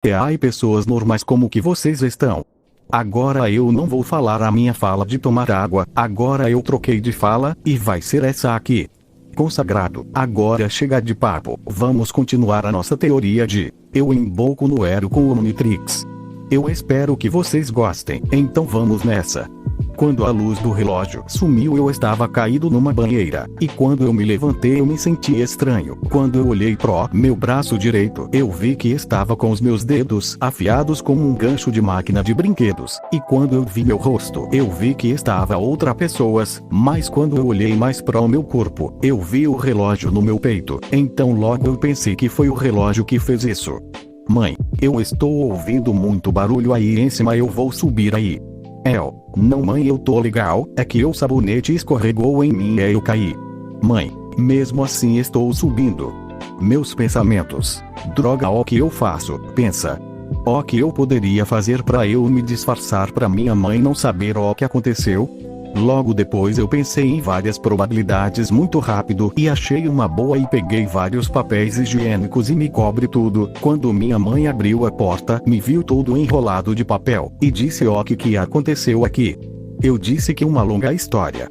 E ai, pessoas normais, como que vocês estão? Agora eu não vou falar a minha fala de tomar água, agora eu troquei de fala, e vai ser essa aqui. Consagrado, agora chega de papo, vamos continuar a nossa teoria de eu emboco no Ero com o Omnitrix. Eu espero que vocês gostem, então vamos nessa. Quando a luz do relógio sumiu, eu estava caído numa banheira, e quando eu me levantei eu me senti estranho. Quando eu olhei pro meu braço direito, eu vi que estava com os meus dedos afiados como um gancho de máquina de brinquedos, e quando eu vi meu rosto, eu vi que estava outra pessoa, mas quando eu olhei mais pro meu corpo, eu vi o relógio no meu peito, então logo eu pensei que foi o relógio que fez isso. Mãe, eu estou ouvindo muito barulho aí em cima, eu vou subir aí. Não, mãe, eu tô legal, é que o sabonete escorregou em mim e eu caí. Mãe, mesmo assim estou subindo. Meus pensamentos. Droga, o que eu faço? Pensa. O que eu poderia fazer pra eu me disfarçar pra minha mãe não saber o que aconteceu? Logo depois eu pensei em várias probabilidades muito rápido e achei uma boa e peguei vários papéis higiênicos e me cobre tudo. Quando minha mãe abriu a porta, me viu todo enrolado de papel, e disse o que aconteceu aqui. Eu disse que uma longa história.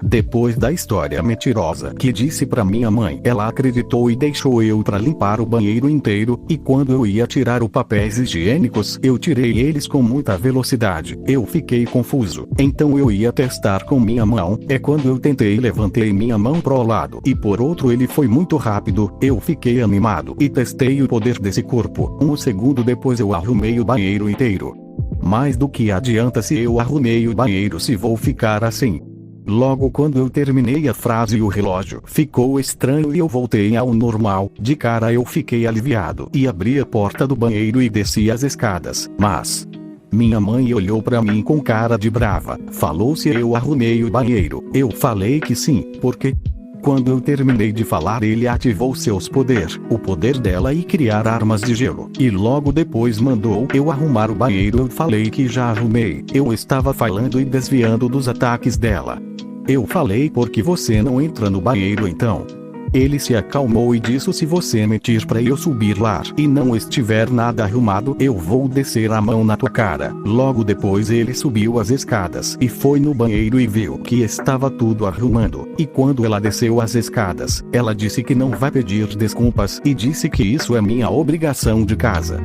Depois da história mentirosa que disse pra minha mãe, ela acreditou e deixou eu pra limpar o banheiro inteiro, e quando eu ia tirar os papéis higiênicos, eu tirei eles com muita velocidade. Eu fiquei confuso, então eu ia testar com minha mão, quando eu tentei levantei minha mão pro lado, e por outro ele foi muito rápido, eu fiquei animado, e testei o poder desse corpo. Um segundo depois eu arrumei o banheiro inteiro. Mais do que adianta se eu arrumei o banheiro se vou ficar assim. Logo quando eu terminei a frase o relógio ficou estranho e eu voltei ao normal. De cara eu fiquei aliviado e abri a porta do banheiro e desci as escadas, mas minha mãe olhou pra mim com cara de brava, falou se eu arrumei o banheiro. Eu falei que sim, porque quando eu terminei de falar ele ativou seus poderes, o poder dela e criar armas de gelo, e logo depois mandou eu arrumar o banheiro. Eu falei que já arrumei, eu estava falando e desviando dos ataques dela. Eu falei porque você não entra no banheiro então? Ele se acalmou e disse se você mentir pra eu subir lá e não estiver nada arrumado eu vou descer a mão na tua cara. Logo depois ele subiu as escadas e foi no banheiro e viu que estava tudo arrumando, e quando ela desceu as escadas, ela disse que não vai pedir desculpas e disse que isso é minha obrigação de casa.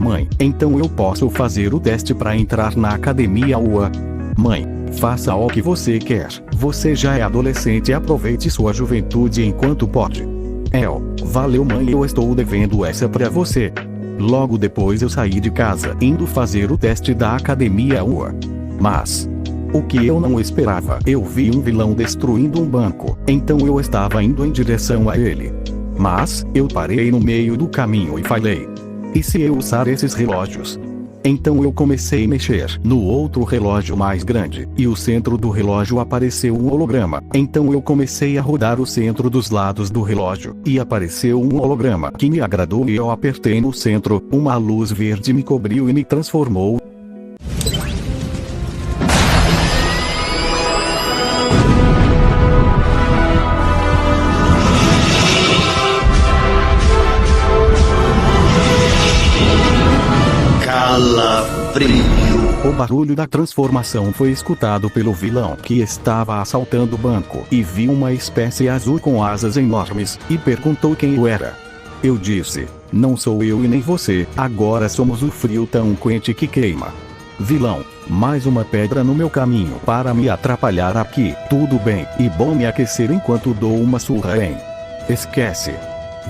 Mãe, então eu posso fazer o teste pra entrar na academia UA? Mãe, faça o que você quer, você já é adolescente, aproveite sua juventude enquanto pode. Valeu mãe, eu estou devendo essa pra você. Logo depois eu saí de casa indo fazer o teste da academia UA. Mas o que eu não esperava, eu vi um vilão destruindo um banco, então eu estava indo em direção a ele. Mas eu parei no meio do caminho e falei, e se eu usar esses relógios? Então eu comecei a mexer no outro relógio mais grande, e o centro do relógio apareceu um holograma. Então eu comecei a rodar o centro dos lados do relógio, e apareceu um holograma que me agradou e eu apertei no centro, uma luz verde me cobriu e me transformou. O barulho da transformação foi escutado pelo vilão que estava assaltando o banco e viu uma espécie azul com asas enormes e perguntou quem eu era. Eu disse, não sou eu e nem você, agora somos o frio tão quente que queima. Vilão, mais uma pedra no meu caminho para me atrapalhar aqui, tudo bem, e bom me aquecer enquanto dou uma surra em. Esquece.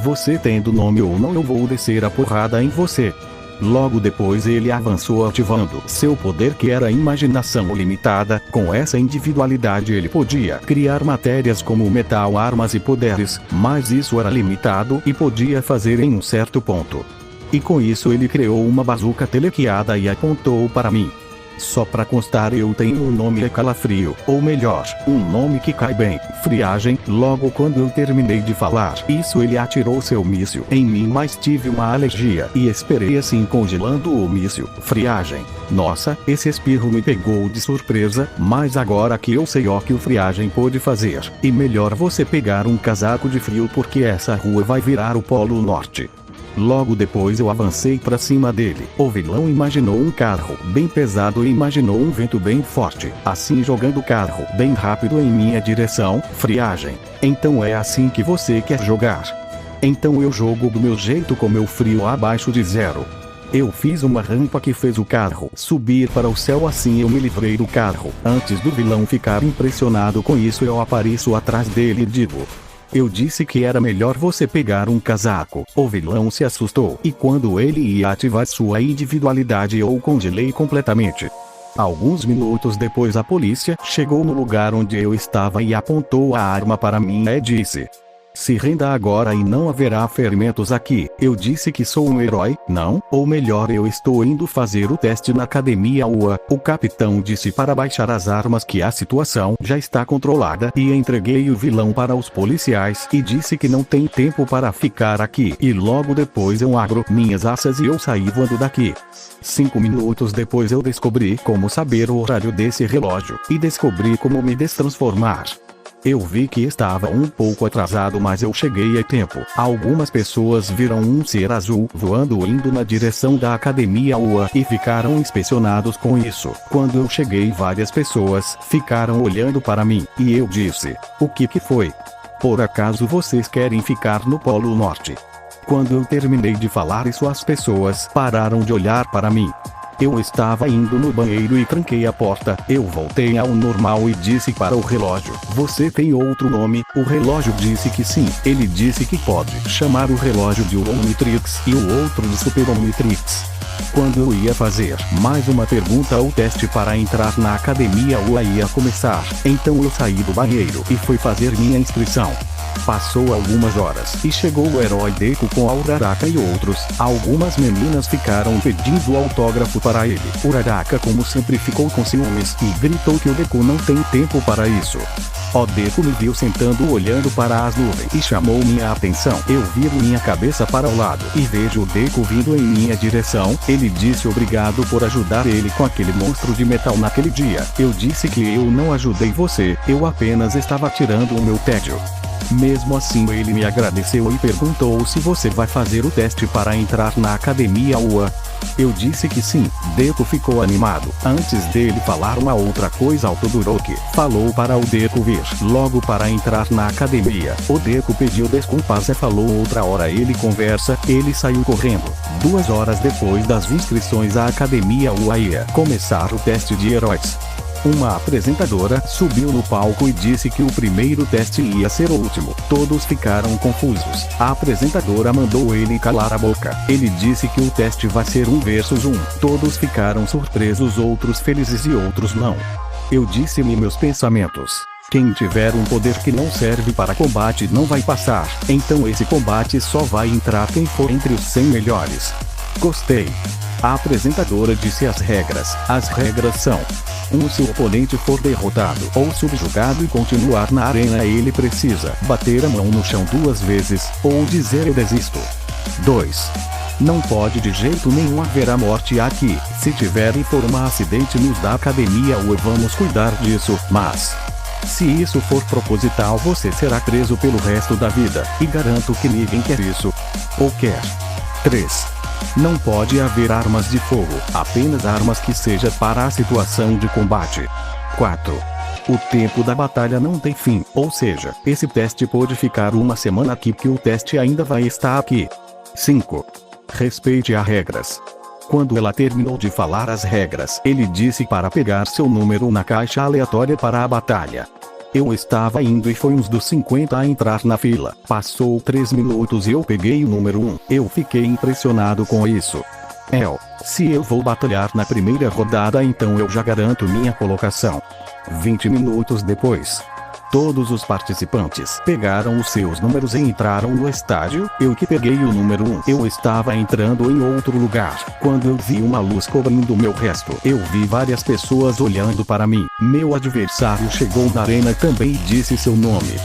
Você tendo nome ou não eu vou descer a porrada em você. Logo depois ele avançou ativando seu poder que era imaginação limitada. Com essa individualidade ele podia criar matérias como metal, armas e poderes, mas isso era limitado e podia fazer em um certo ponto. E com isso ele criou uma bazuca telequiada e apontou para mim. Só pra constar eu tenho um nome calafrio, ou melhor, um nome que cai bem, friagem. Logo quando eu terminei de falar isso ele atirou seu míssil em mim, mas tive uma alergia e esperei assim congelando o míssil, friagem. Nossa, esse espirro me pegou de surpresa, mas agora que eu sei o que o friagem pode fazer, e melhor você pegar um casaco de frio porque essa rua vai virar o Polo Norte. Logo depois eu avancei para cima dele. O vilão imaginou um carro bem pesado e imaginou um vento bem forte, assim jogando o carro bem rápido em minha direção. Friagem. Então é assim que você quer jogar? Então eu jogo do meu jeito com meu frio abaixo de zero. Eu fiz uma rampa que fez o carro subir para o céu, assim eu me livrei do carro. Antes do vilão ficar impressionado com isso, eu apareço atrás dele e digo: eu disse que era melhor você pegar um casaco. O vilão se assustou, e quando ele ia ativar sua individualidade eu o congelei completamente. Alguns minutos depois a polícia chegou no lugar onde eu estava e apontou a arma para mim e disse: se renda agora e não haverá ferimentos aqui. Eu disse que sou um herói, não, ou melhor, eu estou indo fazer o teste na academia UA. O capitão disse para baixar as armas que a situação já está controlada, e entreguei o vilão para os policiais e disse que não tem tempo para ficar aqui. E logo depois eu agro minhas assas e eu saí voando daqui. 5 minutos depois eu descobri como saber o horário desse relógio, e descobri como me destransformar. Eu vi que estava um pouco atrasado, mas eu cheguei a tempo. Algumas pessoas viram um ser azul voando indo na direção da academia UA e ficaram inspecionados com isso. Quando eu cheguei, várias pessoas ficaram olhando para mim, e eu disse: o que foi? Por acaso vocês querem ficar no Polo Norte? Quando eu terminei de falar isso, as pessoas pararam de olhar para mim. Eu estava indo no banheiro e tranquei a porta. Eu voltei ao normal e disse para o relógio: você tem outro nome? O relógio disse que sim. Ele disse que pode chamar o relógio de Omnitrix e o outro de Super Omnitrix. Quando eu ia fazer mais uma pergunta, o teste para entrar na academia UA ia começar. Então eu saí do banheiro e fui fazer minha inscrição. Passou algumas horas e chegou o herói Deku com a Uraraka e outros. Algumas meninas ficaram pedindo autógrafo para ele. Uraraka, como sempre, ficou com ciúmes e gritou que o Deku não tem tempo para isso. O Deku me viu sentando olhando para as nuvens e chamou minha atenção. Eu viro minha cabeça para o lado e vejo o Deku vindo em minha direção. Ele disse obrigado por ajudar ele com aquele monstro de metal naquele dia. Eu disse que eu não ajudei você, eu apenas estava tirando o meu tédio. Mesmo assim, ele me agradeceu e perguntou se você vai fazer o teste para entrar na academia UA. Eu disse que sim. Deku ficou animado. Antes dele falar uma outra coisa, o Todoroki falou para o Deku vir logo para entrar na academia. O Deku pediu desculpas e falou outra hora ele conversa. Ele saiu correndo. 2 horas depois das inscrições, a academia UA ia começar o teste de heróis. Uma apresentadora subiu no palco e disse que o primeiro teste ia ser o último. Todos ficaram confusos. A apresentadora mandou ele calar a boca. Ele disse que o teste vai ser 1 versus 1. Todos ficaram surpresos, outros felizes e outros não. Eu disse-me meus pensamentos: quem tiver um poder que não serve para combate não vai passar. Então esse combate só vai entrar quem for entre os 100 melhores. Gostei. A apresentadora disse as regras. As regras são: 1. Se o oponente for derrotado ou subjugado e continuar na arena, ele precisa bater a mão no chão 2 vezes, ou dizer eu desisto. 2. Não pode de jeito nenhum haver a morte aqui. Se tiver e for um acidente nos da academia UA, vamos cuidar disso, mas se isso for proposital, você será preso pelo resto da vida, e garanto que ninguém quer isso. Ou quer. 3. Não pode haver armas de fogo, apenas armas que seja para a situação de combate. 4. O tempo da batalha não tem fim, ou seja, esse teste pode ficar 1 semana aqui que o teste ainda vai estar aqui. 5. Respeite as regras. Quando ela terminou de falar as regras, ele disse para pegar seu número na caixa aleatória para a batalha. Eu estava indo e foi uns dos 50 a entrar na fila. Passou 3 minutos e eu peguei o número 1. Eu fiquei impressionado com isso. Se eu vou batalhar na primeira rodada, então eu já garanto minha colocação. 20 minutos depois, todos os participantes pegaram os seus números e entraram no estádio. Eu que peguei o número 1. Eu estava entrando em outro lugar. Quando eu vi uma luz cobrindo o meu resto, eu vi várias pessoas olhando para mim. Meu adversário chegou na arena também e disse seu nome.